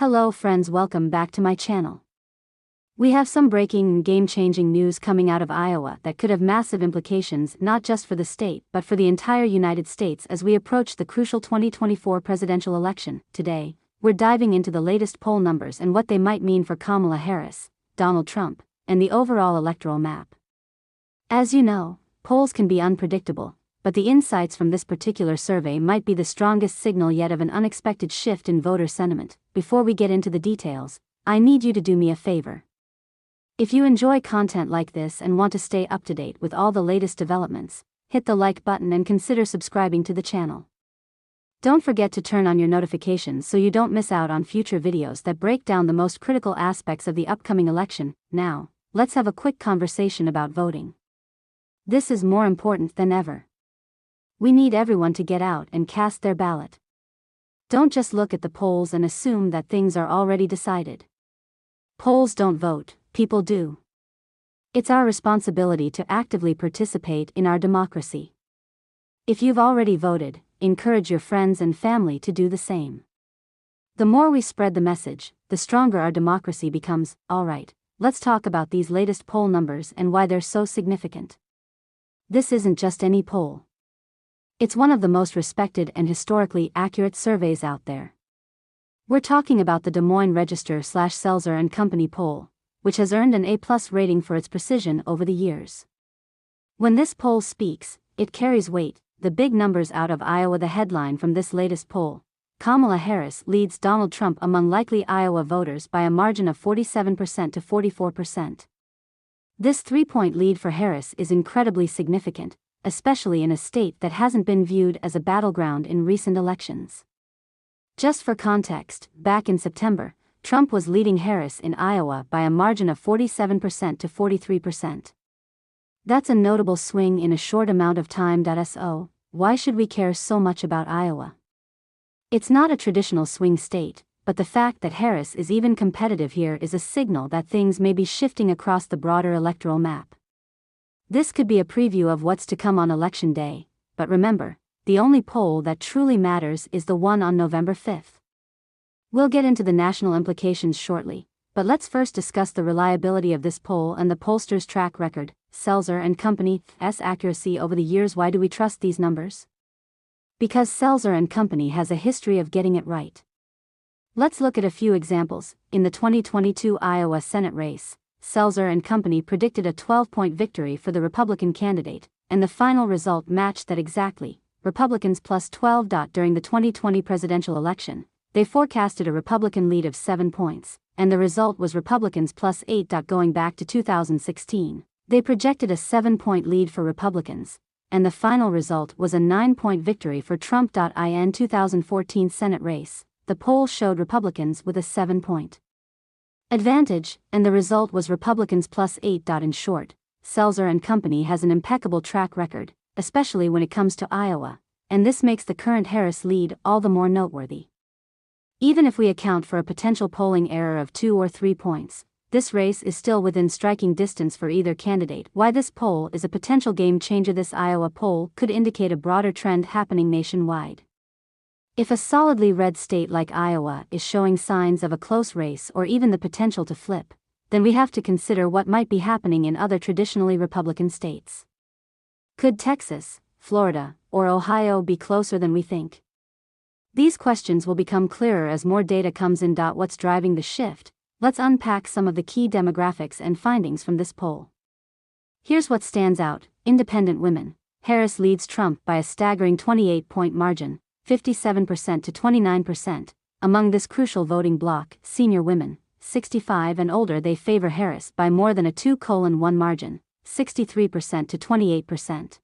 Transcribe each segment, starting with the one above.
Hello friends, welcome back to my channel. We have some breaking and game-changing news coming out of Iowa that could have massive implications not just for the state but for the entire United States as we approach the crucial 2024 presidential election. Today, we're diving into the latest poll numbers and what they might mean for Kamala Harris, Donald Trump, and the overall electoral map. As you know, polls can be unpredictable, but the insights from this particular survey might be the strongest signal yet of an unexpected shift in voter sentiment. Before we get into the details, I need you to do me a favor. If you enjoy content like this and want to stay up to date with all the latest developments, hit the like button and consider subscribing to the channel. Don't forget to turn on your notifications so you don't miss out on future videos that break down the most critical aspects of the upcoming election. Now, let's have a quick conversation about voting. This is more important than ever. We need everyone to get out and cast their ballot. Don't just look at the polls and assume that things are already decided. Polls don't vote, people do. It's our responsibility to actively participate in our democracy. If you've already voted, encourage your friends and family to do the same. The more we spread the message, the stronger our democracy becomes. Alright, let's talk about these latest poll numbers and why they're so significant. This isn't just any poll. It's one of the most respected and historically accurate surveys out there. We're talking about the Des Moines Register/Selzer & Company poll, which has earned an A+ rating for its precision over the years. When this poll speaks, it carries weight. The big numbers out of Iowa. The headline from this latest poll: Kamala Harris leads Donald Trump among likely Iowa voters by a margin of 47% to 44%. This 3-point lead for Harris is incredibly significant, especially in a state that hasn't been viewed as a battleground in recent elections. Just for context, back in September, Trump was leading Harris in Iowa by a margin of 47% to 43%. That's a notable swing in a short amount of time. So, why should we care so much about Iowa? It's not a traditional swing state, but the fact that Harris is even competitive here is a signal that things may be shifting across the broader electoral map. This could be a preview of what's to come on Election Day, but remember, the only poll that truly matters is the one on November 5th. We'll get into the national implications shortly, but let's first discuss the reliability of this poll and the pollster's track record. Selzer & Company's accuracy over the years. Why do we trust these numbers? Because Selzer & Company has a history of getting it right. Let's look at a few examples. In the 2022 Iowa Senate race, Selzer & Company predicted a 12-point victory for the Republican candidate, and the final result matched that exactly. Republicans plus 12. During the 2020 presidential election, they forecasted a Republican lead of 7 points, and the result was Republicans plus 8. Going back to 2016, they projected a 7-point lead for Republicans, and the final result was a 9-point victory for Trump. In 2014 Senate race, the poll showed Republicans with a 7-point advantage, and the result was Republicans plus 8. In short, Selzer & Company has an impeccable track record, especially when it comes to Iowa, and this makes the current Harris lead all the more noteworthy. Even if we account for a potential polling error of 2 or 3 points, this race is still within striking distance for either candidate. Why this poll is a potential game changer? This Iowa poll could indicate a broader trend happening nationwide. If a solidly red state like Iowa is showing signs of a close race or even the potential to flip, then we have to consider what might be happening in other traditionally Republican states. Could Texas, Florida, or Ohio be closer than we think? These questions will become clearer as more data comes in. What's driving the shift? Let's unpack some of the key demographics and findings from this poll. Here's what stands out. Independent women. Harris leads Trump by a staggering 28-point margin, 57% to 29%. Among this crucial voting bloc, senior women, 65 and older, they favor Harris by more than a 2:1 margin, 63% to 28%.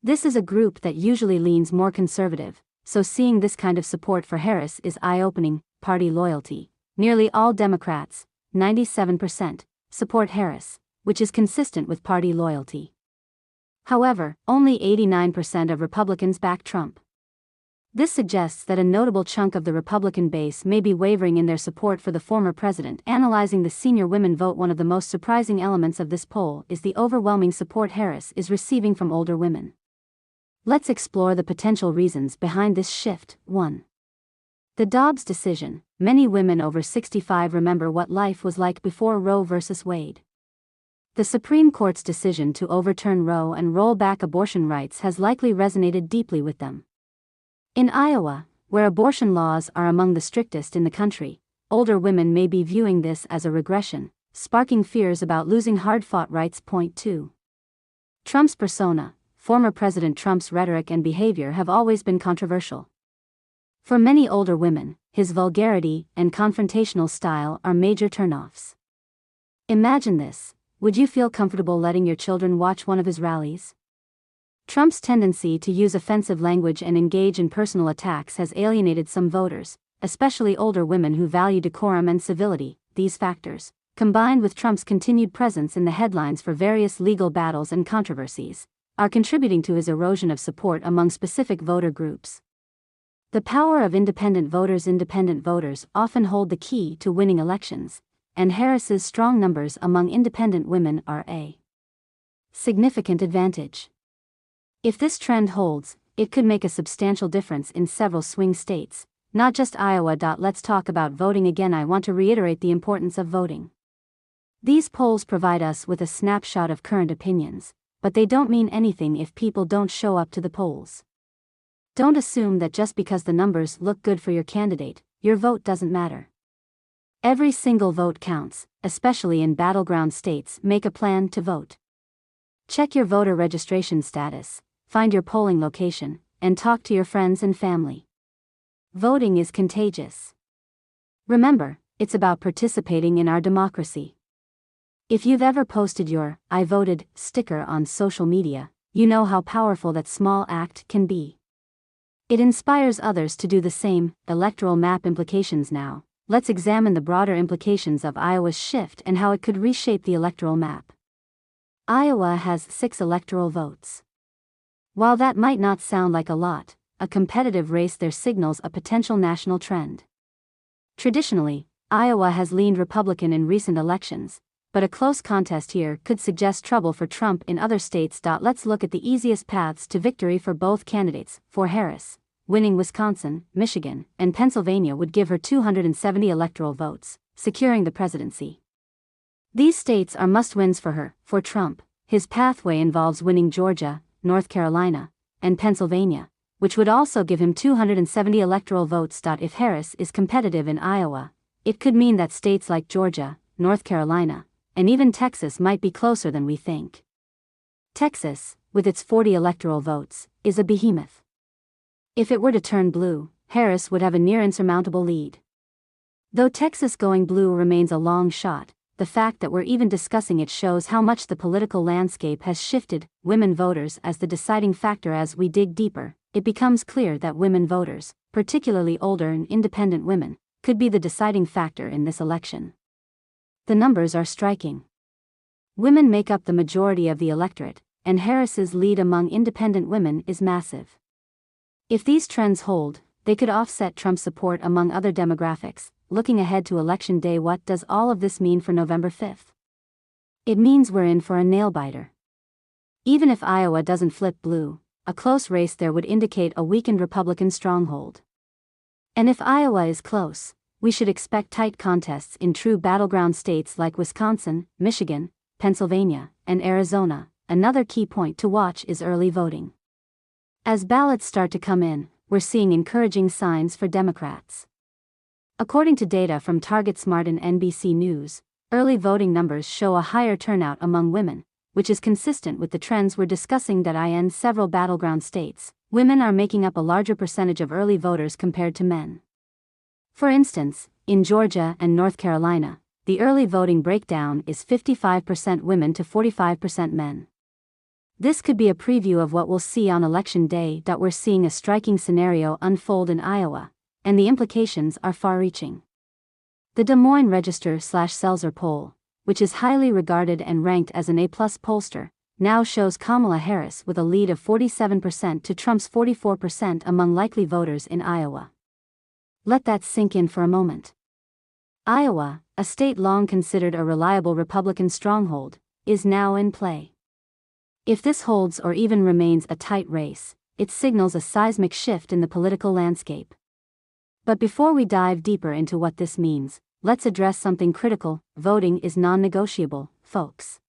This is a group that usually leans more conservative, so seeing this kind of support for Harris is eye-opening. Party loyalty. Nearly all Democrats, 97%, support Harris, which is consistent with party loyalty. However, only 89% of Republicans back Trump. This suggests that a notable chunk of the Republican base may be wavering in their support for the former president. Analyzing the senior women vote, one of the most surprising elements of this poll is the overwhelming support Harris is receiving from older women. Let's explore the potential reasons behind this shift. 1. The Dobbs decision. Many women over 65 remember what life was like before Roe v. Wade. The Supreme Court's decision to overturn Roe and roll back abortion rights has likely resonated deeply with them. In Iowa, where abortion laws are among the strictest in the country, older women may be viewing this as a regression, sparking fears about losing hard-fought rights. Point 2. Trump's persona. Former President Trump's rhetoric and behavior have always been controversial. For many older women, his vulgarity and confrontational style are major turnoffs. Imagine this: would you feel comfortable letting your children watch one of his rallies? Trump's tendency to use offensive language and engage in personal attacks has alienated some voters, especially older women who value decorum and civility. These factors, combined with Trump's continued presence in the headlines for various legal battles and controversies, are contributing to his erosion of support among specific voter groups. The power of independent voters often hold the key to winning elections, and Harris's strong numbers among independent women are a significant advantage. If this trend holds, it could make a substantial difference in several swing states, not just Iowa. Let's talk about voting again. I want to reiterate the importance of voting. These polls provide us with a snapshot of current opinions, but they don't mean anything if people don't show up to the polls. Don't assume that just because the numbers look good for your candidate, your vote doesn't matter. Every single vote counts, especially in battleground states. Make a plan to vote. Check your voter registration status, find your polling location, and talk to your friends and family. Voting is contagious. Remember, it's about participating in our democracy. If you've ever posted your "I voted" sticker on social media, you know how powerful that small act can be. It inspires others to do the same. Electoral map implications. Now, let's examine the broader implications of Iowa's shift and how it could reshape the electoral map. Iowa has 6 electoral votes. While that might not sound like a lot, a competitive race there signals a potential national trend. Traditionally, Iowa has leaned Republican in recent elections, but a close contest here could suggest trouble for Trump in other states. Let's look at the easiest paths to victory for both candidates. For Harris, winning Wisconsin, Michigan, and Pennsylvania would give her 270 electoral votes, securing the presidency. These states are must-wins for her. For Trump, his pathway involves winning Georgia, North Carolina, and Pennsylvania, which would also give him 270 electoral votes. If Harris is competitive in Iowa, it could mean that states like Georgia, North Carolina, and even Texas might be closer than we think. Texas, with its 40 electoral votes, is a behemoth. If it were to turn blue, Harris would have a near insurmountable lead. Though Texas going blue remains a long shot, the fact that we're even discussing it shows how much the political landscape has shifted. Women voters as the deciding factor. As we dig deeper, it becomes clear that women voters, particularly older and independent women, could be the deciding factor in this election. The numbers are striking. Women make up the majority of the electorate, and Harris's lead among independent women is massive. If these trends hold, they could offset Trump's support among other demographics. Looking ahead to Election Day, what does all of this mean for November 5th? It means we're in for a nail-biter. Even if Iowa doesn't flip blue, a close race there would indicate a weakened Republican stronghold. And if Iowa is close, we should expect tight contests in true battleground states like Wisconsin, Michigan, Pennsylvania, and Arizona. Another key point to watch is early voting. As ballots start to come in, we're seeing encouraging signs for Democrats. According to data from TargetSmart and NBC News, early voting numbers show a higher turnout among women, which is consistent with the trends we're discussing. In several battleground states, women are making up a larger percentage of early voters compared to men. For instance, in Georgia and North Carolina, the early voting breakdown is 55% women to 45% men. This could be a preview of what we'll see on Election Day. We're seeing a striking scenario unfold in Iowa, and the implications are far-reaching. The Des Moines Register/Selzer poll, which is highly regarded and ranked as an A+ pollster, now shows Kamala Harris with a lead of 47% to Trump's 44% among likely voters in Iowa. Let that sink in for a moment. Iowa, a state long considered a reliable Republican stronghold, is now in play. If this holds or even remains a tight race, it signals a seismic shift in the political landscape. But before we dive deeper into what this means, let's address something critical. Voting is non-negotiable, folks.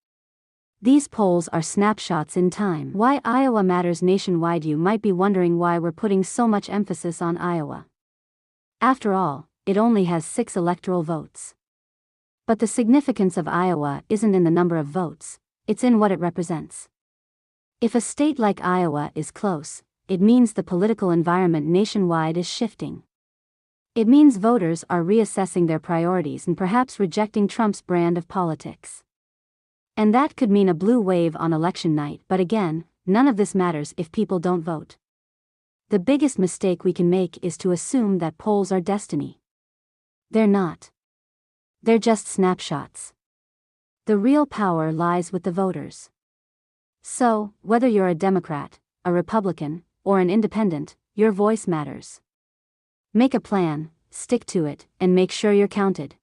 These polls are snapshots in time. Why Iowa matters nationwide. You might be wondering why we're putting so much emphasis on Iowa. After all, it only has 6 electoral votes. But the significance of Iowa isn't in the number of votes, it's in what it represents. If a state like Iowa is close, it means the political environment nationwide is shifting. It means voters are reassessing their priorities and perhaps rejecting Trump's brand of politics. And that could mean a blue wave on election night, but again, none of this matters if people don't vote. The biggest mistake we can make is to assume that polls are destiny. They're not. They're just snapshots. The real power lies with the voters. So, whether you're a Democrat, a Republican, or an independent, your voice matters. Make a plan, stick to it, and make sure you're counted.